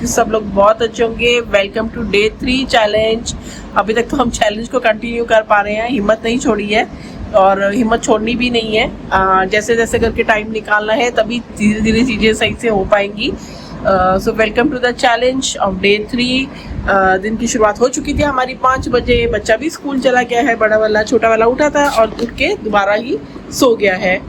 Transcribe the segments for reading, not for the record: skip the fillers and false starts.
सब लोग बहुत अच्छे होंगे। Welcome to day 3 challenge. अभी तक तो हम चैलेंज को कंटिन्यू कर पा रहे हैं, हिम्मत नहीं छोड़ी है और हिम्मत छोड़नी भी नहीं है। जैसे जैसे करके टाइम निकालना है तभी धीरे धीरे चीज़ें सही से हो पाएंगी। So welcome to the challenge of day 3। दिन की शुरुआत हो चुकी थी हमारी 5 बजे। बच्चा भी स्कूल चला गया है, बड़ा वाला छोटा वाला उठा था और उठ के दोबारा ही सो गया है।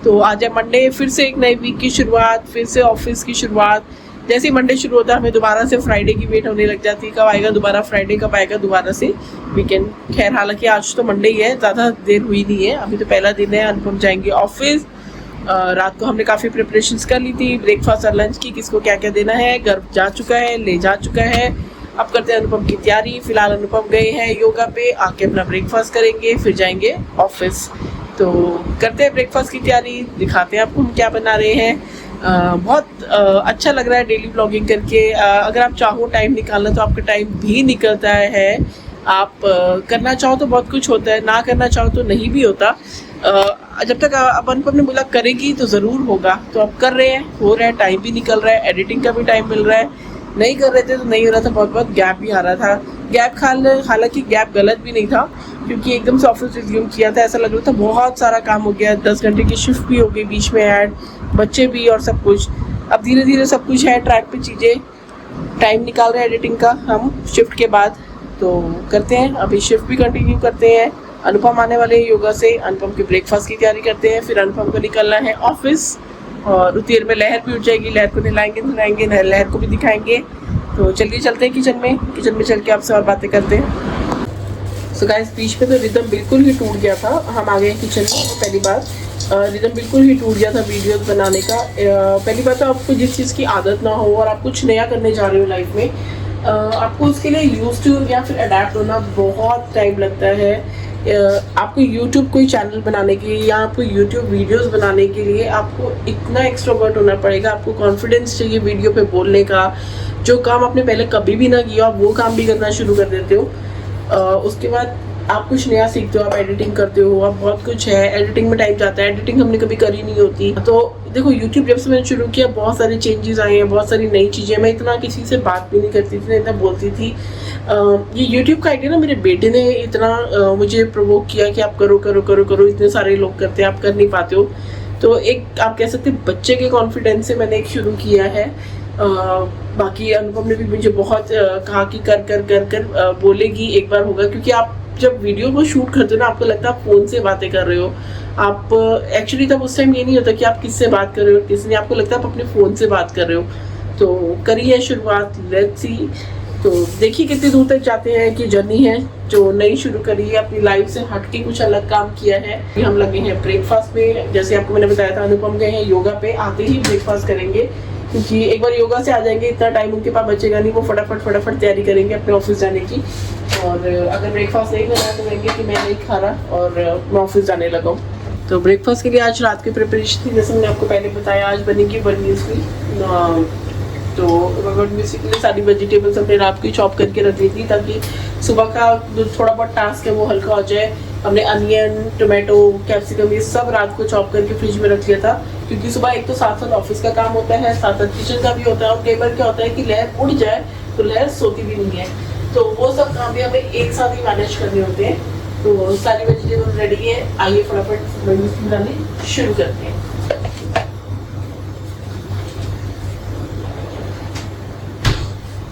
तो आज है मंडे, फिर से एक नई वीक की शुरुआत, फिर से ऑफिस की शुरुआत। जैसे ही मंडे शुरू होता है हमें दोबारा से फ्राइडे की वेट होने लग जाती है, कब आएगा दोबारा फ्राइडे, कब आएगा दोबारा से वीकेंड। खैर हालांकि आज तो मंडे ही है, ज़्यादा देर हुई नहीं है, अभी तो पहला दिन है। अनुपम जाएंगे ऑफिस। रात को हमने काफ़ी प्रिपरेशंस कर ली थी, ब्रेकफास्ट और लंच की, किसको क्या क्या देना है। घर जा चुका है, ले जा चुका है। अब करते हैं अनुपम की तैयारी। फिलहाल अनुपम गए हैं योगा पे, आके अपना ब्रेकफास्ट करेंगे, फिर जाएंगे ऑफिस। तो करते हैं ब्रेकफास्ट की तैयारी, दिखाते हैं आपको हम क्या बना रहे हैं। बहुत अच्छा लग रहा है डेली ब्लॉगिंग करके। अगर आप चाहो टाइम निकालना तो आपका टाइम भी निकलता है। आप करना चाहो तो बहुत कुछ होता है, ना करना चाहो तो नहीं भी होता। जब तक अब अनुपम ने बोला करेगी तो ज़रूर होगा, तो अब कर रहे हैं, हो रहा है, टाइम भी निकल रहा है, एडिटिंग का भी टाइम मिल रहा है। नहीं कर रहे थे तो नहीं हो रहा था, बहुत बहुत गैप भी आ रहा था। गैप हालांकि गैप गलत भी नहीं था, क्योंकि एकदम से ऑफिस रिज्यूम किया था, ऐसा लग रहा था बहुत सारा काम हो गया। 10 घंटे की शिफ्ट भी हो गई बीच में ऐड, बच्चे भी और सब कुछ। अब धीरे धीरे सब कुछ है ट्रैक पे, चीज़ें टाइम निकाल रहे हैं एडिटिंग का हम शिफ्ट के बाद। तो करते हैं, अभी शिफ्ट भी कंटिन्यू करते हैं। अनुपम आने वाले हैं योगा से, अनुपम के ब्रेकफास्ट की तैयारी करते हैं, फिर अनुपम को निकलना है ऑफिस। और उतनी देर में लहर भी उठ जाएगी, लहर को नहलाएंगे, लहर को भी दिखाएंगे। तो चलिए चलते हैं किचन में चल के आपसे और बातें करते हैं। सो गाइस, बीच में तो रिदम बिल्कुल ही टूट गया था। हम आ गए किचन में पहली बार, रिदम बिल्कुल ही टूट गया था वीडियोस बनाने का। पहली बात तो आपको जिस चीज़ की आदत ना हो और आप कुछ नया करने जा रहे हो लाइफ में, आपको उसके लिए यूज्ड टू या फिर अडेप्ट होना बहुत टाइम लगता है। आपको YouTube कोई चैनल बनाने के लिए या आपको YouTube वीडियोस बनाने के लिए आपको इतना एक्सट्रोवर्ट होना पड़ेगा, आपको कॉन्फिडेंस चाहिए वीडियो पे बोलने का। जो काम आपने पहले कभी भी ना किया आप वो काम भी करना शुरू कर देते हो। उसके बाद आप कुछ नया सीखते हो, आप एडिटिंग करते हो, आप बहुत कुछ है, एडिटिंग में टाइम जाता है। एडिटिंग हमने कभी करी नहीं होती। तो देखो YouTube जब से मैंने शुरू किया बहुत सारे चेंजेस आए हैं, बहुत सारी नई चीज़ें। मैं इतना किसी से बात भी नहीं करती थी, इतना बोलती थी। ये YouTube का आइडिया ना मेरे बेटे ने इतना मुझे प्रोवोक किया कि आप करो करो करो करो, इतने सारे लोग करते हैं, आप कर नहीं पाते हो। तो एक आप कह सकते बच्चे के कॉन्फिडेंस से मैंने एक शुरू किया है। बाकी अनुपम ने भी मुझे बहुत कहा कि कर कर कर कर बोलेगी, एक बार होगा। क्योंकि आप जब वीडियो को शूट करते हो ना, आपको लगता है आप फ़ोन से बातें कर रहे हो। आप एक्चुअली तब उस टाइम ये नहीं होता कि आप किससे बात कर रहे हो, किसी ने आपको लगता है आप अपने फ़ोन से बात कर रहे हो। तो करिए शुरुआत, लेट्स सी। तो देखिए कितनी दूर तक जाते हैं कि जर्नी है जो नई शुरू करी है, अपनी लाइफ से हट के कुछ अलग काम किया है। हम लगे हैं ब्रेकफास्ट पे, जैसे आपको मैंने बताया था। अनुपम गए हैं योगा पे, आते ही ब्रेकफास्ट करेंगे, क्योंकि एक बार योगा से आ जाएंगे इतना टाइम उनके पास बचेगा नहीं, वो फटाफट तैयारी करेंगे अपने ऑफिस जाने की। और अगर ब्रेकफास्ट नहीं करना है तो कहेंगे कि मैं नहीं खा रहा और मैं ऑफिस जाने लगा हूँ। तो ब्रेकफास्ट के लिए आज रात की प्रिपरेशन थी, जैसे मैंने आपको पहले बताया। आज बनेगी बर्ड म्यूसली। तो बर्ड म्यूसली के लिए सारी वेजिटेबल्स हमने रात को ही चॉप करके रख दी थी, ताकि सुबह का जो थोड़ा बहुत टास्क है वो हल्का हो जाए। हमने अनियन, टोमेटो, कैप्सिकम ये सब रात को चॉप करके फ्रिज में रख लिया था, क्योंकि सुबह एक तो साथ साथ ऑफिस का काम होता है, साथ साथ किचन का भी होता है। और कई बार क्या होता है कि लहर उड़ जाए तो लहर सोती भी नहीं है, तो वो सब काम भी हमें एक साथ ही मैनेज करने होते हैं। तो सारी वेजिटेबल रेडी है, आइए फटाफट बनाने शुरू करते हैं।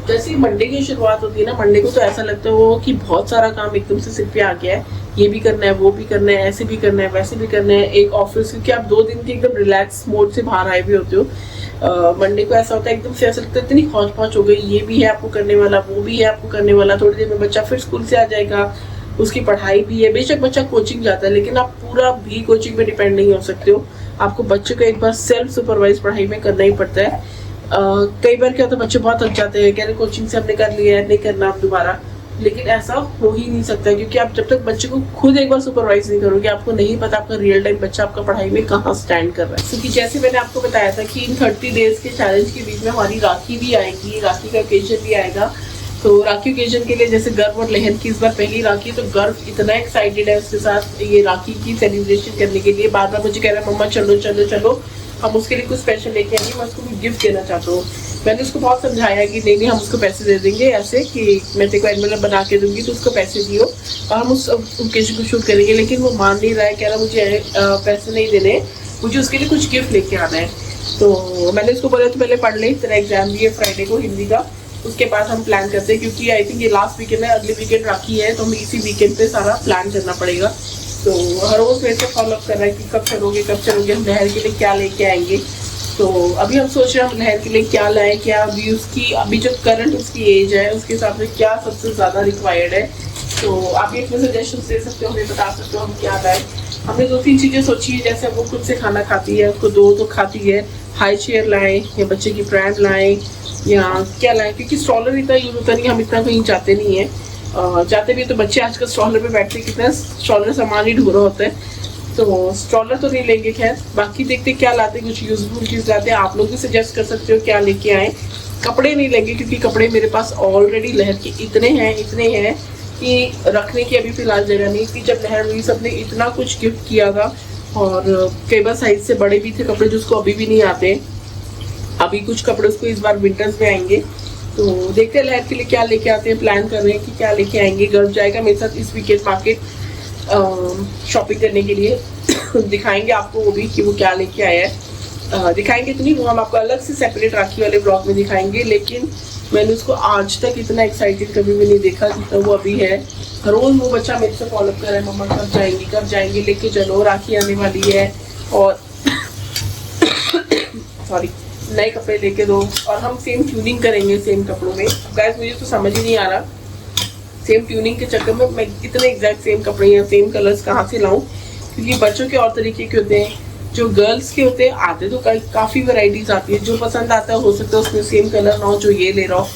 जैसे ही मंडे की शुरुआत होती है ना, मंडे को तो ऐसा लगता है वो कि बहुत सारा काम एकदम से सिर पे आ गया है। ये भी करना है, वो भी करना है, ऐसे भी करना है, वैसे भी करना है। एक ऑफिस, क्योंकि आप 2 दिन के एकदम रिलैक्स मोड से बाहर आए भी होते हो। मंडे को ऐसा होता है एकदम से ऐसा लगता है इतनी हौच-पौच हो गई, ये भी है आपको करने वाला, वो भी है आपको करने वाला। थोड़ी देर में बच्चा फिर स्कूल से आ जाएगा, उसकी पढ़ाई भी है। बेशक बच्चा कोचिंग जाता है, लेकिन आप पूरा भी कोचिंग पे डिपेंड नहीं हो सकते हो। आपको बच्चे को एक बार सेल्फ सुपरवाइज पढ़ाई में करना ही पड़ता है। कई बार क्या होता है, बच्चे बहुत थक जाते हैं, कह रहे कोचिंग से हमने कर लिया है, नहीं करना आप दोबारा। लेकिन ऐसा हो ही नहीं सकता, क्योंकि आप जब तक बच्चे को खुद एक बार सुपरवाइज नहीं करोगे, आपको नहीं पता आपका रियल टाइम बच्चा आपका पढ़ाई में कहाँ स्टैंड कर रहा है। क्योंकि जैसे मैंने आपको बताया था कि इन 30 डेज के चैलेंज के बीच में हमारी राखी भी आएगी, राखी का ओकेजन भी आएगा। तो राखी ओकेजन के लिए जैसे गर्व और लहर की इस बार पहली राखी, तो गर्व इतना एक्साइटेड है उसके साथ ये राखी की सेलिब्रेशन करने के लिए। बार बार मुझे कह रहा है मम्मा चलो चलो चलो, हम उसके लिए कुछ स्पेशल लेके आएंगे, मैं उसको भी गिफ्ट देना चाहता हूँ। मैंने उसको बहुत समझाया कि नहीं हम उसको पैसे दे देंगे, ऐसे कि मैं तेरे को एनवेलप बना के दूंगी तो उसको पैसे दियो और हम उस ओकेजन को शूट करेंगे। लेकिन वो मान नहीं रहा है, कह रहा मुझे पैसे नहीं देने, मुझे उसके लिए कुछ गिफ्ट लेके आना है। तो मैंने उसको बोला तो पहले पढ़ ले, तेरा एग्जाम भी है फ्राइडे को हिंदी का, उसके बाद हम प्लान करते हैं, क्योंकि आई थिंक ये लास्ट वीकेंड है, अगले वीकेंड राखी है, तो हमें इसी वीकेंड पे सारा प्लान करना पड़ेगा। तो हर रोज मेरे से फॉलोअप कर रहा है कि कब चलोगे, हम लहर के लिए क्या लेके आएंगे। तो अभी हम सोच रहे हैं हम लहर के लिए क्या लाएं, क्या अभी उसकी अभी जो करंट उसकी एज है उसके हिसाब से क्या सबसे ज़्यादा रिक्वायर्ड है। तो आप ये अपने सजेशन दे सकते हो, हमें बता सकते हो हम क्या लाएं। हमने 2-3 चीज़ें सोची है, जैसे वो खुद से खाना खाती है, उसको दो तो खाती है, हाई चेयर लाएं या बच्चे की प्रैम लाएं या क्या लाएं, क्योंकि स्ट्रॉलर इतना यूज होता नहीं, हम इतना कहीं जाते नहीं है। जाते भी तो बच्चे आजकल स्ट्रॉलर पे बैठते, कितना स्ट्रॉलर सामान ही ढूंढ रहा होता है, तो स्ट्रॉलर तो नहीं लेंगे। खैर बाकी देखते क्या लाते, कुछ यूजफुल चीज़ लाते हैं। आप लोग भी सजेस्ट कर सकते हो क्या लेके आए। कपड़े नहीं लेंगे क्योंकि कपड़े मेरे पास ऑलरेडी लहर के इतने हैं कि रखने की अभी फिलहाल जगह नहीं थी। जब लहर हुई सबने इतना कुछ गिफ्ट किया था और कई बार साइज से बड़े भी थे कपड़े जिसको अभी भी नहीं आते। अभी कुछ कपड़े उसको इस बार विंटर्स में आएंगे, तो देखते हैं लहर के लिए क्या लेके आते हैं। प्लान कर रहे हैं कि क्या लेके आएंगे। गर्व जाएगा मेरे साथ इस वीकेंड मार्केट शॉपिंग करने के लिए। दिखाएंगे आपको वो भी कि वो क्या लेके आया है। दिखाएंगे तो नहीं, वो हम आपको अलग से सेपरेट राखी वाले ब्लॉग में दिखाएंगे। लेकिन मैंने उसको आज तक इतना एक्साइटेड कभी भी नहीं देखा जितना वो अभी है। रोज वो बच्चा मेरे से फॉलो कर रहा है, मम्मा कब जाएंगे लेके चलो, राखी आने वाली है और सॉरी नए कपड़े लेके दो और हम सेम ट्यूनिंग करेंगे सेम कपड़ों में। गाइस मुझे तो समझ ही नहीं आ रहा, सेम ट्यूनिंग के चक्कर में मैं इतने एग्जैक्ट सेम कपड़े या सेम कलर्स कहाँ से लाऊं, क्योंकि बच्चों के और तरीके के होते हैं, जो गर्ल्स के होते हैं आते तो काफ़ी वैरायटीज आती है। जो पसंद आता है हो सकता है उसमें सेम कलर ना हो जो ये ले रहा हो।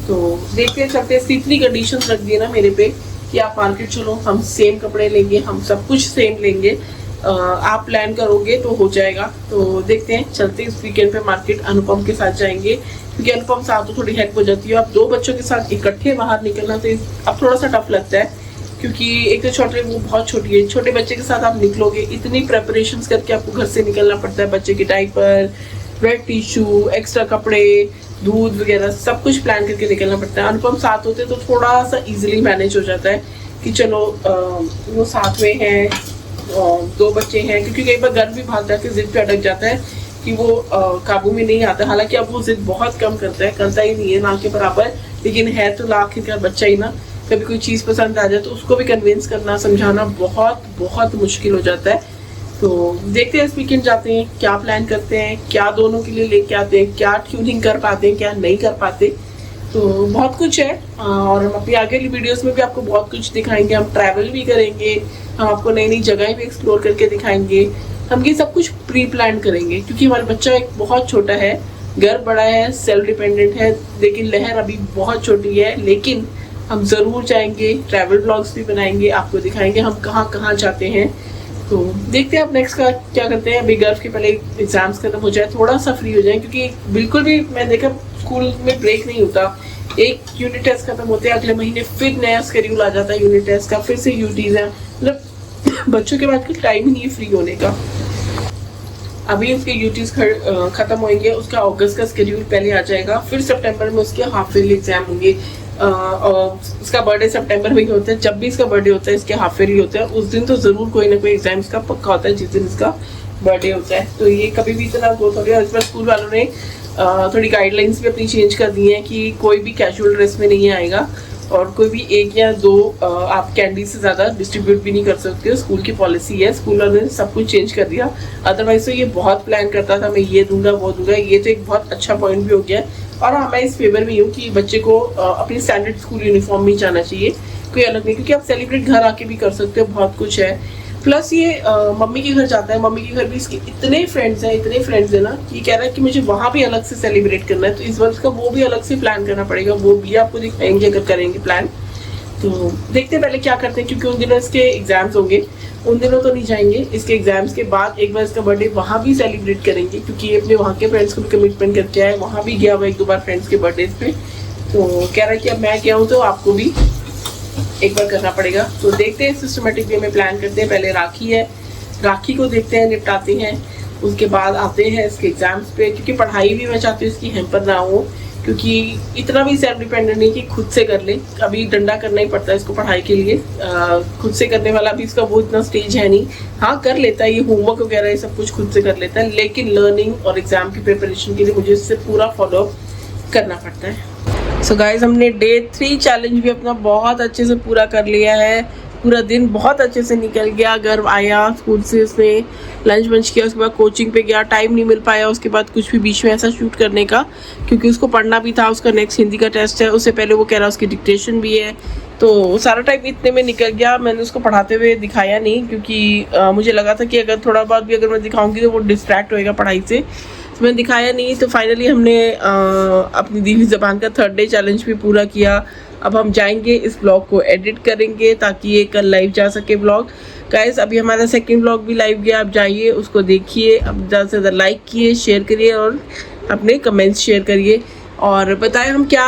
तो देखते चलते इतनी कंडीशंस रख दी ना मेरे पे कि आप मार्केट चलो, हम सेम कपड़े लेंगे, हम सब कुछ सेम लेंगे। आप प्लान करोगे तो हो जाएगा। तो देखते हैं चलते इस वीकेंड पे मार्केट अनुपम के साथ जाएंगे, क्योंकि अनुपम साथ तो थोड़ी हेल्प हो जाती है। अब 2 बच्चों के साथ इकट्ठे बाहर निकलना तो अब थोड़ा सा टफ लगता है, क्योंकि एक तो छोटे वो बहुत छोटी है, छोटे बच्चे के साथ आप निकलोगे इतनी प्रेपरेशंस करके आपको घर से निकलना पड़ता है। बच्चे के डायपर, वेट टिश्यू, एक्स्ट्रा कपड़े, दूध वगैरह सब कुछ प्लान करके निकलना पड़ता है। अनुपम साथ होते तो थोड़ा सा इजीली मैनेज हो जाता है कि चलो वो साथ में है, 2 बच्चे हैं, क्योंकि कई बार घर भी भाग जाके जिद पे अटक जाता है कि वो काबू में नहीं आता। हालांकि अब वो जिद बहुत कम करता ही नहीं है ना के बराबर, लेकिन है तो आखिरकार बच्चा ही ना। कभी कोई चीज़ पसंद आ जाए तो उसको भी कन्विंस करना, समझाना बहुत बहुत मुश्किल हो जाता है। तो देखते हैं इस वीकेंड जाते हैं क्या प्लान करते हैं, क्या दोनों के लिए लेके आते हैं, क्या ट्यूनिंग कर पाते हैं, क्या नहीं कर पाते। तो बहुत कुछ है और हम अपनी आगे की वीडियोस में भी आपको बहुत कुछ दिखाएंगे। हम ट्रैवल भी करेंगे, हम आपको नई नई जगह भी एक्सप्लोर करके दिखाएंगे। हम ये सब कुछ प्री प्लान करेंगे, क्योंकि हमारा बच्चा एक बहुत छोटा है, घर बड़ा है, सेल्फ डिपेंडेंट है, लेकिन लहर अभी बहुत छोटी है। लेकिन हम ज़रूर जाएंगे, ट्रैवल ब्लॉग्स भी बनाएंगे, आपको दिखाएंगे हम कहाँ कहाँ जाते हैं। तो देखते हैं आप नेक्स्ट का क्या करते हैं। अभी गर्व के पहले एग्जाम्स खत्म हो जाए, थोड़ा सा फ्री हो जाए, क्योंकि बिल्कुल भी मैं देखा स्कूल में ब्रेक नहीं होता। एक यूनिट टेस्ट खत्म होते हैं, अगले महीने फिर नया शेड्यूल आ जाता है यूनिट टेस्ट का, फिर से यूटीज है। मतलब बच्चों के बाद कोई टाइम ही नहीं है फ्री होने का। अभी उसके यूटीज खत्म होंगे, उसका अगस्त का शेड्यूल पहले आ जाएगा, फिर सितंबर में उसके हाफ ईयरली एग्जाम होंगे। और उसका बर्थडे सितंबर में ही होता है। जब भी इसका बर्थडे होता है, इसके हाफ ईयरली होता है, उस दिन तो जरूर कोई ना कोई एग्जाम इसका पक्का होता है जिस दिन इसका बर्थडे होता है। तो ये कभी भी इतना ग्रोथ हो गया। इस बार स्कूल वालों ने थोड़ी गाइडलाइंस भी अपनी चेंज कर दी हैं कि कोई भी कैजुअल ड्रेस में नहीं आएगा और कोई भी 1 या 2 आप कैंडी से ज़्यादा डिस्ट्रीब्यूट भी नहीं कर सकते हो। स्कूल की पॉलिसी है, स्कूल वालों ने सब कुछ चेंज कर दिया। अदरवाइज तो ये बहुत प्लान करता था, मैं ये दूंगा वो दूंगा। ये तो एक बहुत अच्छा पॉइंट भी हो गया है। और हाँ, मैं इस फेवर में हूँ कि बच्चे को अपनी स्टैंडर्ड स्कूल यूनिफॉर्म में ही जाना चाहिए, कोई अलग नहीं, क्योंकि आप सेलिब्रेट घर आके भी कर सकते हो, बहुत कुछ है। प्लस ये मम्मी के घर जाता है, मम्मी के घर भी इसके इतने फ्रेंड्स हैं ना कि कह रहा है कि मुझे वहाँ भी अलग से सेलिब्रेट करना है। तो इस वर्ष का वो भी अलग से प्लान करना पड़ेगा, वो भी आपको दिखाएंगे अगर करेंगे प्लान। तो देखते हैं पहले क्या करते हैं, क्योंकि उन दिनों इसके एग्जाम्स होंगे, उन दिनों तो नहीं जाएंगे। इसके एग्जाम्स के बाद एक बार इसका बर्थडे वहाँ भी सेलिब्रेट करेंगे, क्योंकि ये अपने वहाँ के फ्रेंड्स को भी कमिटमेंट करके आए, वहाँ भी गया हुआ 1-2 बार फ्रेंड्स के बर्थडेज पे। तो कह रहा है कि अब मैं गया हूँ तो आपको भी एक बार करना पड़ेगा। तो देखते हैं सिस्टमेटिक वे में प्लान करते हैं। पहले राखी है, राखी को देखते हैं, निपटाते हैं। उसके बाद आते हैं इसके एग्जाम्स पे, क्योंकि पढ़ाई भी मैं चाहती हूँ इसकी हैम्पर ना हो, क्योंकि इतना भी सेल्फ डिपेंडेंट नहीं कि खुद से कर ले। अभी डंडा करना ही पड़ता है इसको पढ़ाई के लिए, खुद से करने वाला भी इसका वो इतना स्टेज है नहीं। हाँ कर लेता है, ये होमवर्क वगैरह ये सब कुछ खुद से कर लेता है, लेकिन लर्निंग और एग्जाम की प्रिपरेशन के लिए मुझे इससे पूरा फॉलोअप करना पड़ता है। सो गाइज, हमने डे 3 चैलेंज भी अपना बहुत अच्छे से पूरा कर लिया है। पूरा दिन बहुत अच्छे से निकल गया। घर आया, स्कूल से उसने लंच वंच किया, उसके बाद कोचिंग पे गया, टाइम नहीं मिल पाया उसके बाद कुछ भी बीच में ऐसा शूट करने का, क्योंकि उसको पढ़ना भी था। उसका नेक्स्ट हिंदी का टेस्ट है, उससे पहले वो कह रहा उसकी डिक्टेशन भी है, तो सारा टाइम इतने में निकल गया। मैंने उसको पढ़ाते हुए दिखाया नहीं, क्योंकि मुझे लगा था कि अगर थोड़ा बहुत भी अगर मैं दिखाऊंगी तो वो डिस्ट्रैक्ट होएगा पढ़ाई से, तो मैंने दिखाया नहीं। तो फाइनली हमने अपनी दी हुई ज़बान का 3rd डे चैलेंज भी पूरा किया। अब हम जाएंगे इस ब्लॉग को एडिट करेंगे ताकि ये कल लाइव जा सके ब्लॉग। गाइस, अभी हमारा 2nd ब्लॉग भी लाइव गया, आप जाइए उसको देखिए। अब ज़्यादा से ज़्यादा लाइक किए, शेयर करिए और अपने कमेंट्स शेयर करिए, और बताएं हम क्या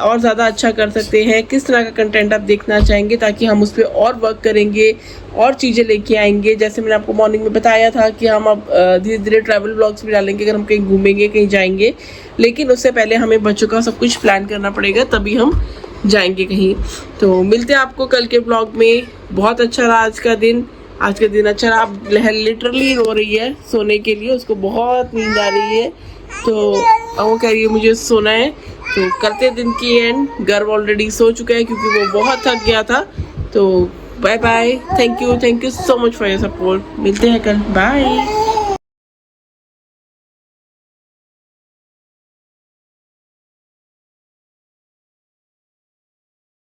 और ज़्यादा अच्छा कर सकते हैं, किस तरह का कंटेंट आप देखना चाहेंगे, ताकि हम उस पर और वर्क करेंगे और चीज़ें लेके आएंगे। जैसे मैंने आपको मॉर्निंग में बताया था कि हम अब धीरे धीरे ट्रैवल ब्लॉग्स भी डालेंगे अगर हम कहीं घूमेंगे, कहीं जाएंगे, लेकिन उससे पहले हमें बच्चों का सब कुछ प्लान करना पड़ेगा, तभी हम जाएंगे कहीं। तो मिलते हैं आपको कल के ब्लॉग में। बहुत अच्छा रहा आज का दिन अच्छा रहा। अब लिटरली रो रही है सोने के लिए, उसको बहुत नींद आ रही है, तो वो कह रही है मुझे सोना है। तो करते दिन की एंड। गर्व ऑलरेडी सो चुका है क्योंकि वो बहुत थक गया था। तो bye bye, thank you so much for your support. मिलते हैं कल, बाय।